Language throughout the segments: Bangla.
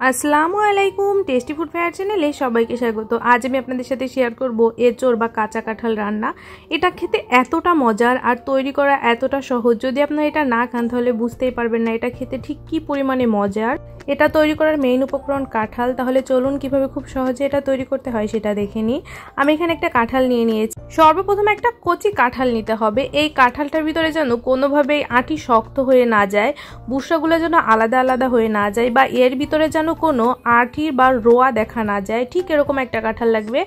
আসসালামু আলাইকুম, টেস্টি ফুড ফেয়ার চ্যানেলে সবাইকে স্বাগত। আজ আমি আপনাদের সাথে শেয়ার করব এঁচোড় বা কাঁচা কাঁঠাল রান্না। এটা খেতে এতটা মজার আর তৈরি করা এতটা সহজ, যদি আপনারা এটা না খান তাহলে বুঝতেই পারবেন না এটা খেতে ঠিক কী পরিমাণে মজার। এটা তৈরি করার মেইন উপকরণ কাঁঠাল। তাহলে চলুন কিভাবে খুব সহজে এটা তৈরি করতে হয় সেটা দেখে নিই। আমি এখানে একটা কাঁঠাল নিয়ে নিয়েছি। সর্বপ্রথম একটা কচি কাঁঠাল নিতে হবে। এই কাঁঠালটার ভিতরে যেন কোনোভাবেই আঁটি শক্ত হয়ে না যায়, বুসরাগুলো যেন আলাদা আলাদা হয়ে না যায়, বা এর ভিতরে যেন কোনো আঁটি বা রোয়া দেখা না যায়, ঠিক এরকম একটা কাঁঠাল লাগবে।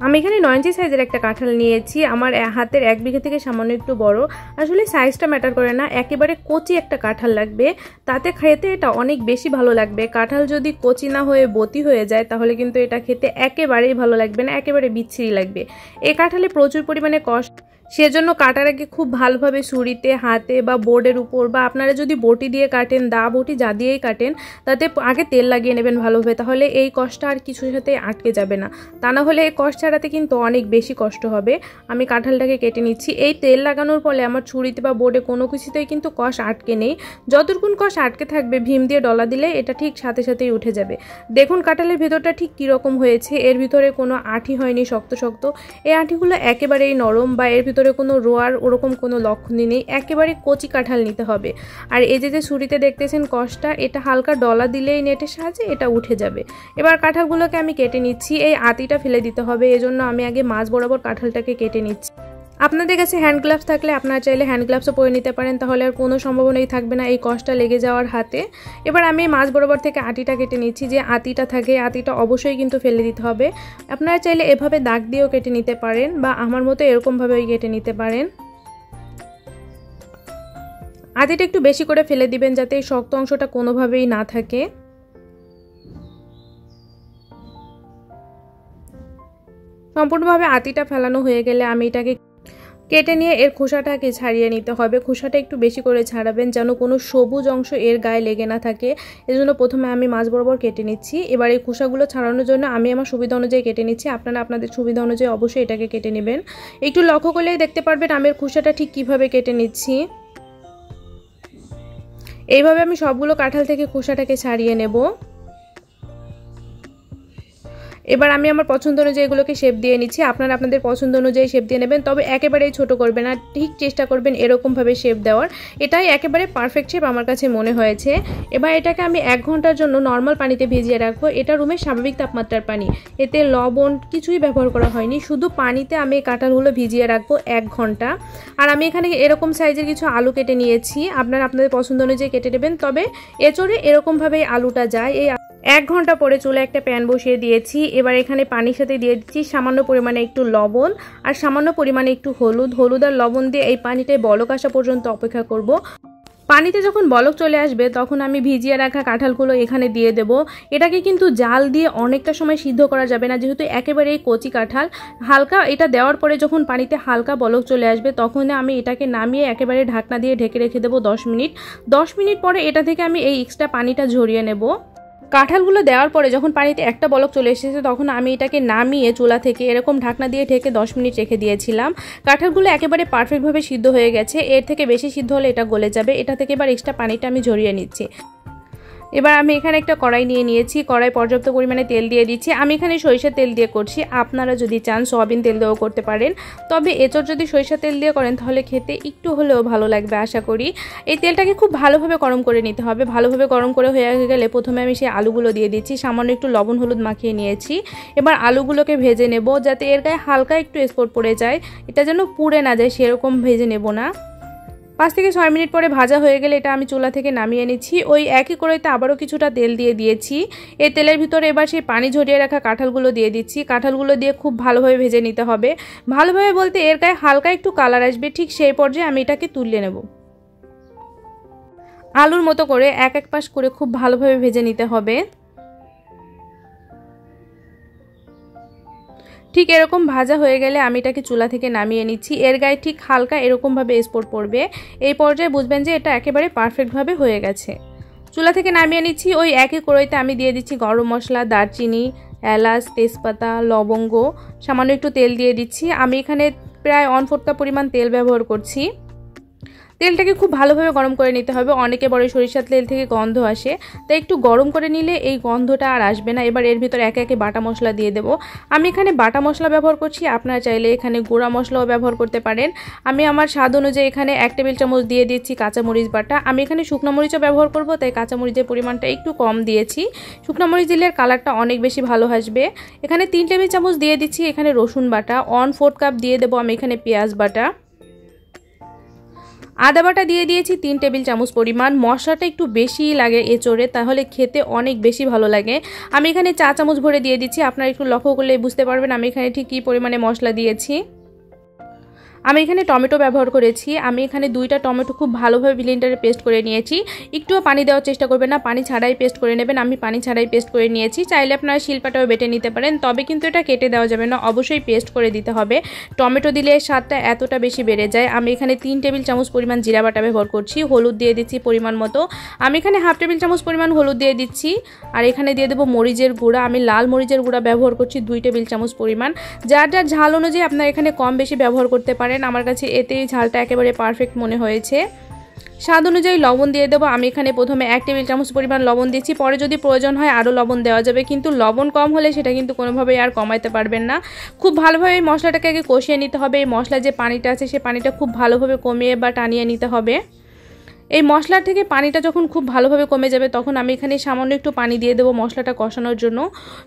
আমি এখানে 9 ইঞ্চি সাইজের একটা কাঁঠাল নিয়েছি। আমার হাতের 1 বিঘা থেকে সামান্য একটু বড়। আসলে সাইজটা ম্যাটার করে না, একেবারে কচি একটা কাঁঠাল লাগবে, তাতে খেতে এটা অনেক বেশি ভালো লাগবে। কাঁঠাল যদি কচি না হয়ে বতি হয়ে যায় তাহলে কিন্তু এটা খেতে একেবারেই ভালো লাগবে না, একেবারে বিচ্ছিরি লাগবে। এই কাঁঠালে প্রচুর পরিমাণে কষ্ট, সেজন্য কাটার আগে খুব ভালোভাবে ছুরিতে, হাতে বা বোর্ডের উপর, বা আপনারা যদি বটি দিয়ে কাটেন, দা বটি যা দিয়েই কাটেন, তাতে আগে তেল লাগিয়ে নেবেন ভালোভাবে। তাহলে এই কষ্টটা আর কিছুর সাথে আটকে যাবে না, তা না হলে এই কষ্ট ছাড়াতে কিন্তু অনেক বেশি কষ্ট হবে। আমি কাঁঠালটাকে কেটে নিচ্ছি। এই তেল লাগানোর ফলে আমার ছুরিতে বা বোর্ডে কোনো কিছুতেই কিন্তু কষ আটকে নেই। যতটুকুন কষ আটকে থাকবে ভীম দিয়ে ডলা দিলে এটা ঠিক সাথে সাথেই উঠে যাবে। দেখুন কাঁঠালের ভেতরটা ঠিক কীরকম হয়েছে। এর ভিতরে কোনো আঁটি হয়নি শক্ত শক্ত, এই আঁটিগুলো একেবারেই নরম, বা এর ভিতরে কোনো রোয়ার ওরকম কোনো লক্ষণই নেই। একেবারে কচি কাঁঠাল নিতে হবে। আর এই যে ছুরিতে দেখতেছেন কষটা, এটা হালকা ডলা দিলেই নেটের সাহায্যে এটা উঠে যাবে। এবার কাঁঠালগুলোকে আমি কেটে নিচ্ছি। এই আঁতিটা ফেলে দিতে হবে, এজন্য আমি আগে মাছ বরাবর কাঁঠালটাকে কেটে নিচ্ছি। আপনাদের কাছে হ্যান্ড গ্লাভস থাকলে আপনারা চাইলে হ্যান্ড গ্লাভসও পরে নিতে পারেন, তাহলে আর কোনো সম্ভাবনাই থাকবে না এই কষটা লেগে যাওয়ার হাতে। এবার আমি মাছ বরাবর থেকে আঁটিটা কেটে নিচ্ছি। যে আঁতিটা থাকে, আঁতিটা অবশ্যই কিন্তু ফেলে দিতে হবে। আপনারা চাইলে এভাবে দাগ দিয়েও কেটে নিতে পারেন, বা আমার মতো এরকমভাবেই কেটে নিতে পারেন। আঁতিটা একটু বেশি করে ফেলে দিবেন যাতে এই শক্ত অংশটা কোনোভাবেই না থাকে। সম্পূর্ণভাবে আঁতিটা ফেলানো হয়ে গেলে আমি এটাকে কেটে নিয়ে এর খোসাটাকে ছাড়িয়ে নিতে হবে। খোসাটা একটু বেশি করে ছাড়াবেন যেন কোনো সবুজ অংশ এর গায়ে লেগে না থাকে। এজন্য প্রথমে আমি মাছ বরাবর কেটে নিচ্ছি। এবার এই খোসাগুলো ছাড়ানোর জন্য আমি আমার সুবিধা অনুযায়ী কেটে নিচ্ছি। আপনারা আপনাদের সুবিধা অনুযায়ী অবশ্যই এটাকে কেটে নেবেন। একটু লক্ষ্য করলেই দেখতে পারবেন আমি এর খোসাটা ঠিক কিভাবে কেটে নিচ্ছি। এইভাবে আমি সবগুলো কাঁঠাল থেকে খোসাটাকে ছাড়িয়ে নেব। এবার আমি আমার পছন্দ অনুযায়ী এগুলোকে শেপ দিয়ে নিচ্ছি। আপনারা আপনাদের পছন্দ অনুযায়ী শেপ দিয়ে নেবেন, তবে একেবারেই ছোট করবেন না, ঠিক চেষ্টা করবেন এরকমভাবে শেপ দেওয়ার। এটাই একেবারে পারফেক্ট শেপ আমার কাছে মনে হয়েছে। এবার এটাকে আমি 1 ঘন্টার জন্য নর্মাল পানিতে ভিজিয়ে রাখবো। এটা রুমের স্বাভাবিক তাপমাত্রার পানি, এতে লবণ কিছুই ব্যবহার করা হয়নি, শুধু পানিতে আমি এই কাঁঠালগুলো ভিজিয়ে রাখবো 1 ঘন্টা। আর আমি এখানে এরকম সাইজের কিছু আলু কেটে নিয়েছি, আপনারা আপনাদের পছন্দ অনুযায়ী কেটে নেবেন। তবে এঁচোড়ে এরকমভাবেই আলুটা যায়। এই 1 ঘন্টা পরে চুলে একটা প্যান বসিয়ে দিয়েছি। এবার এখানে পানির সাথে দিয়ে দিচ্ছি সামান্য পরিমাণে একটু লবণ আর সামান্য পরিমাণে একটু হলুদ আর লবণ দিয়ে এই পানিটায় বলক আসা পর্যন্ত অপেক্ষা করব। পানিতে যখন বলক চলে আসবে তখন আমি ভিজিয়ে রাখা কাঁঠালগুলো এখানে দিয়ে দেব। এটাকে কিন্তু জাল দিয়ে অনেকটা সময় সিদ্ধ করা যাবে না, যেহেতু একেবারেই কচি কাঁঠাল। হালকা এটা দেওয়ার পরে যখন পানিতে হালকা বলক চলে আসবে তখন আমি এটাকে নামিয়ে একেবারে ঢাকনা দিয়ে ঢেকে রেখে দেবো 10 মিনিট। 10 মিনিট পরে এটা থেকে আমি এই এক্সট্রা পানিটা ঝরিয়ে নেব। কাঁঠালগুলো দেওয়ার পরে যখন পানিতে একটা বলক চলে এসেছে তখন আমি এটাকে নামিয়ে চুলা থেকে এরকম ঢাকনা দিয়ে ঢেকে 10 মিনিট রেখে দিয়েছিলাম। কাঁঠালগুলো একেবারে পারফেক্টভাবে সিদ্ধ হয়ে গেছে। এর থেকে বেশি সিদ্ধ হলে এটা গলে যাবে। এটা থেকে এবার এক্সট্রা পানিটা আমি ঝরিয়ে নিচ্ছি। এবার আমি এখানে একটা কড়াই নিয়ে নিয়েছি। কড়াই পর্যাপ্ত পরিমাণে তেল দিয়ে দিচ্ছি। আমি এখানে সরিষার তেল দিয়ে করছি, আপনারা যদি চান সয়াবিন তেল দিয়েও করতে পারেন। তবে এঁচোড় যদি সরিষার তেল দিয়ে করেন তাহলে খেতে একটু হলেও ভালো লাগবে আশা করি। এই তেলটাকে খুব ভালোভাবে গরম করে নিতে হবে। ভালোভাবে গরম করে হয়ে গেলে প্রথমে আমি সেই আলুগুলো দিয়ে দিচ্ছি। সামান্য একটু লবণ হলুদ মাখিয়ে নিয়েছি। এবার আলুগুলোকে ভেজে নেব যাতে এর গায়ে হালকা একটু স্পট পড়ে যায়, এটা যেন পুড়ে না যায় সেরকম ভেজে নেব না। 5 থেকে 6 মিনিট পরে ভাজা হয়ে গেলে এটা আমি চুলা থেকে নামিয়ে নিচ্ছি। ওই একই কড়াইতে আবারও কিছুটা তেল দিয়ে দিয়েছি। এই তেলের ভিতরে এবার সেই পানি ঝরিয়ে রাখা কাঁঠালগুলো দিয়ে দিচ্ছি। কাঁঠালগুলো দিয়ে খুব ভালোভাবে ভেজে নিতে হবে। ভালোভাবে বলতে এর গায়ে হালকা একটু কালার আসবে, ঠিক সেই পর্যায়ে আমি এটাকে তুলে নেব। আলুর মতো করে এক পাশ করে খুব ভালোভাবে ভেজে নিতে হবে। ঠিক এরকম ভাজা হয়ে গেলে আমি এটাকে চুলা থেকে নামিয়ে নিচ্ছি। এর গায়ে ঠিক হালকা এরকমভাবে স্পট পড়বে। এই পর্যায়ে বুঝবেন যে এটা একেবারে পারফেক্টভাবে হয়ে গেছে। চুলা থেকে নামিয়ে নিচ্ছি। ওই একই কড়াইতে আমি দিয়ে দিচ্ছি গরম মশলা, দারচিনি, এলাচ, তেজপাতা, লবঙ্গ, সামান্য একটু তেল দিয়ে দিচ্ছি। আমি এখানে প্রায় 1/4 কাপ পরিমাণ তেল ব্যবহার করছি। তেলটাকে খুব ভালোভাবে গরম করে নিতে হবে। অনেকে বড় সরিষার তেল থেকে গন্ধ আসে, তাই একটু গরম করে নিলে এই গন্ধটা আর আসবে না। এবার এর ভিতরে একে একে বাটা মশলা দিয়ে দেব। আমি এখানে বাটা মশলা ব্যবহার করছি, আপনারা চাইলে এখানে গুঁড়া মশলাও ব্যবহার করতে পারেন। আমি আমার স্বাদ অনুযায়ী এখানে 1 টেবিল চামচ দিয়ে দিচ্ছি কাঁচামরিচ বাটা। আমি এখানে শুকনো মরিচও ব্যবহার করব, তাই কাঁচামরিচের পরিমাণটা একটু কম দিয়েছি। শুকনো মরিচ দিলে কালারটা অনেক বেশি ভালো আসবে। এখানে 3 টেবিল চামচ দিয়ে দিচ্ছি এখানে রসুন বাটা। 1/4 কাপ দিয়ে দেবো আমি এখানে পেঁয়াজ বাটা। আদা বাটা দিয়ে দিয়েছি 3 টেবিল চামচ পরিমাণ। মশলাটা একটু বেশি লাগে এঁচোড়ে, তাহলে খেতে অনেক বেশি ভালো লাগে। আমি এখানে 4 চামচ ভরে দিয়ে দিচ্ছি। আপনারা একটু লক্ষ্য করলে বুঝতে পারবেন আমি এখানে ঠিক কী পরিমাণে মশলা দিয়েছি। আমি এখানে টমেটো ব্যবহার করেছি। আমি এখানে 2টা টমেটো খুব ভালোভাবে ব্লেন্ডারে পেস্ট করে নিয়েছি। একটুও পানি দেওয়ার চেষ্টা করবেন না, পানি ছাড়াই পেস্ট করে নেবেন। আমি পানি ছাড়াই পেস্ট করে নিয়েছি। চাইলে আপনারা শিলপাটাও বেটে নিতে পারেন, তবে কিন্তু এটা কেটে দেওয়া যাবে না, অবশ্যই পেস্ট করে দিতে হবে। টমেটো দিলে স্বাদটা এতটা বেশি বেড়ে যায়। আমি এখানে 3 টেবিল চামচ পরিমাণ জিরা বাটা ব্যবহার করছি। হলুদ দিয়ে দিচ্ছি পরিমাণ মতো। আমি এখানে 1/2 টেবিল চামচ পরিমাণ হলুদ দিয়ে দিচ্ছি। আর এখানে দিয়ে দেবো মরিচের গুঁড়া। আমি লাল মরিচের গুঁড়া ব্যবহার করছি 2 টেবিল চামচ পরিমাণ। যার যার ঝাল অনুযায়ী আপনারা এখানে কম বেশি ব্যবহার করতে পারেন। আমার কাছে এতে ঝালটা একেবারে পারফেক্ট মনে হয়েছে। স্বাদ অনুযায়ী লবণ দিয়ে দেবো। আমি এখানে প্রথমে 1 টেবিল চামচ পরিমাণ লবণ দিচ্ছি, পরে যদি প্রয়োজন হয় আরও লবণ দেওয়া যাবে, কিন্তু লবণ কম হলে সেটা কিন্তু কোনোভাবেই আর কমাইতে পারবেন না। খুব ভালোভাবে এই মশলাটাকে আগে কষিয়ে নিতে হবে। এই মশলার যে পানিটা আছে সেই পানিটা খুব ভালোভাবে কমিয়ে বা টানিয়ে নিতে হবে। এই মশলার থেকে পানিটা যখন খুব ভালোভাবে কমে যাবে তখন আমি এখানে সামান্য একটু পানি দিয়ে দেবো মশলাটা কষানোর জন্য।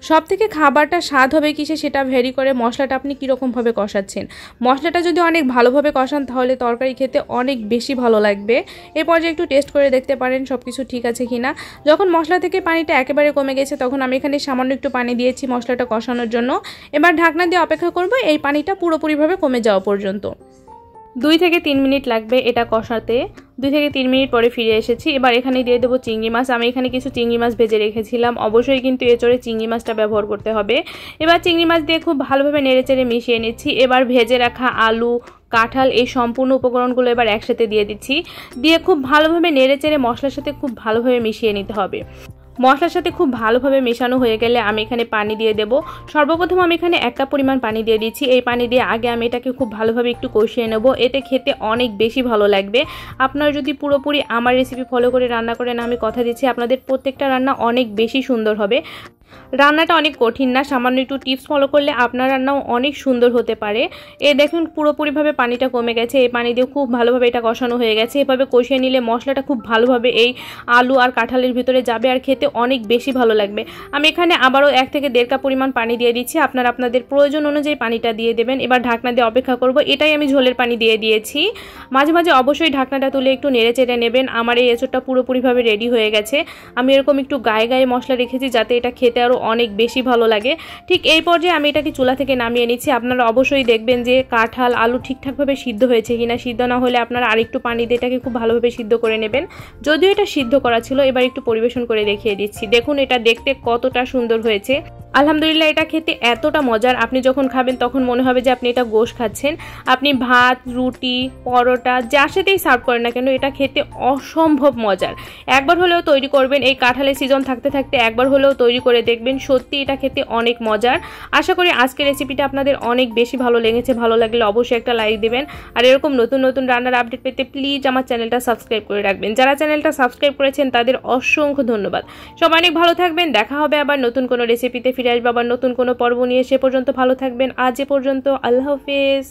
সব থেকে খাবারটা স্বাদ হবে কিসে সেটা ভ্যারি করে মশলাটা আপনি কীরকমভাবে কষাচ্ছেন। মশলাটা যদি অনেক ভালোভাবে কষান তাহলে তরকারি খেতে অনেক বেশি ভালো লাগবে। এই পর্যায়ে একটু টেস্ট করে দেখতে পারেন সব কিছু ঠিক আছে কিনা। যখন মশলা থেকে পানিটা একেবারে কমে গেছে তখন আমি এখানে সামান্য একটু পানি দিয়েছি মশলাটা কষানোর জন্য। এবার ঢাকনা দিয়ে অপেক্ষা করব এই পানিটা পুরোপুরিভাবে কমে যাওয়া পর্যন্ত। 2 থেকে 3 মিনিট লাগবে এটা কষাতে। 2 থেকে 3 মিনিট পরে ফিরে এসেছি। এবার এখানে দিয়ে দেবো চিংড়ি মাছ। আমি এখানে কিছু চিংড়ি মাছ ভেজে রেখেছিলাম, অবশ্যই কিন্তু এঁচোড়ে চিংড়ি মাছটা ব্যবহার করতে হবে। এবার চিংড়ি মাছ দিয়ে খুব ভালোভাবে নেড়েচেড়ে মিশিয়ে নিচ্ছি। এবার ভেজে রাখা আলু, কাঁঠাল এই সম্পূর্ণ উপকরণগুলো এবার একসাথে দিয়ে দিচ্ছি। দিয়ে খুব ভালোভাবে নেড়েচেড়ে মশলার সাথে খুব ভালোভাবে মিশিয়ে নিতে হবে। মশলার সাথে খুব ভালোভাবে মেশানো হয়ে গেলে আমি এখানে পানি দিয়ে দেব। সর্বপ্রথম আমি এখানে 1 কাপ পরিমাণ পানি দিয়ে দিচ্ছি। এই পানি দিয়ে আগে আমি এটাকে খুব ভালোভাবে একটু কষিয়ে নেব, এতে খেতে অনেক বেশি ভালো লাগবে। আপনারা যদি পুরোপুরি আমার রেসিপি ফলো করে রান্না করেন, আমি কথা দিচ্ছি আপনাদের প্রত্যেকটা রান্না অনেক বেশি সুন্দর হবে। রান্নাটা অনেক কঠিন না, সামান্য একটু টিপস ফলো করলে আপনার রান্নাও অনেক সুন্দর হতে পারে। দেখুন পুরোপুরিভাবে পানিটা কমে গেছে। এই পানি দিয়ে খুব ভালোভাবে এটা কষানো হয়ে গেছে। এভাবে কষিয়ে নিলে মশলাটা খুব ভালোভাবে এই আলু আর কাঁঠালের ভিতরে যাবে আর খেতে অনেক বেশি ভালো লাগবে। আমি এখানে আবারও 1 থেকে 1.5 কাপ পরিমাণ পানি দিয়ে দিচ্ছি। আপনারা আপনাদের প্রয়োজন অনুযায়ী পানিটা দিয়ে দেবেন। এবার ঢাকনা দিয়ে অপেক্ষা করব। এটাই আমি ঝোলের পানি দিয়ে দিয়েছি। মাঝে মাঝে অবশ্যই ঢাকনাটা তুলে একটু নেড়ে চেড়ে নেবেন। আমার এই এঁচোড়টা পুরোপুরিভাবে রেডি হয়ে গেছে। আমি এরকম একটু গায়ে গায়ে মশলা রেখেছি যাতে এটা খেতে আরও অনেক বেশি ভালো লাগে। ঠিক এই পর্যায়ে আমি এটাকে চুলা থেকে নামিয়ে নিচ্ছি। আপনারা অবশ্যই দেখবেন যে কাঁঠাল আলু ঠিকঠাকভাবে সিদ্ধ হয়েছে কিনা। সিদ্ধ না হলে আপনারা আরেকটু পানি দিয়ে এটাকে খুব ভালোভাবে সিদ্ধ করে নেবেন। যদিও এটা সিদ্ধ করা ছিল, এবার একটু পরিবেশন করে দেখিয়ে দিচ্ছি। দেখুন এটা দেখতে কতটা সুন্দর হয়েছে। আলহামদুলিল্লাহ, এটা খেতে এতটা মজার, আপনি যখন খাবেন তখন মনে হবে যে আপনি এটা গোশ খাচ্ছেন। আপনি ভাত, রুটি, পরোটা যার সাথেই সার্ভ করেন না কেন এটা খেতে অসম্ভব মজার। একবার হলেও তৈরি করবেন। এই কাঁঠালের সিজন থাকতে থাকতে একবার হলেও তৈরি করে দেখবেন, সত্যি এটা খেতে অনেক মজার। আশা করি আজকের রেসিপিটা আপনাদের অনেক বেশি ভালো লেগেছে। ভালো লাগলে অবশ্যই একটা লাইক দিবেন। আর এরকম নতুন নতুন রান্নার আপডেট পেতে প্লিজ আমার চ্যানেলটা সাবস্ক্রাইব করে রাখবেন। যারা চ্যানেলটা সাবস্ক্রাইব করেছেন তাদের অসংখ্য ধন্যবাদ। সবাই অনেক ভালো থাকবেন। দেখা হবে আবার নতুন কোনো রেসিপিতে, ফিরে আসবো আবার নতুন কোনো পর্ব নিয়ে। সে পর্যন্ত ভালো থাকবেন। আজ এ পর্যন্ত, আল্লাহ হাফেজ।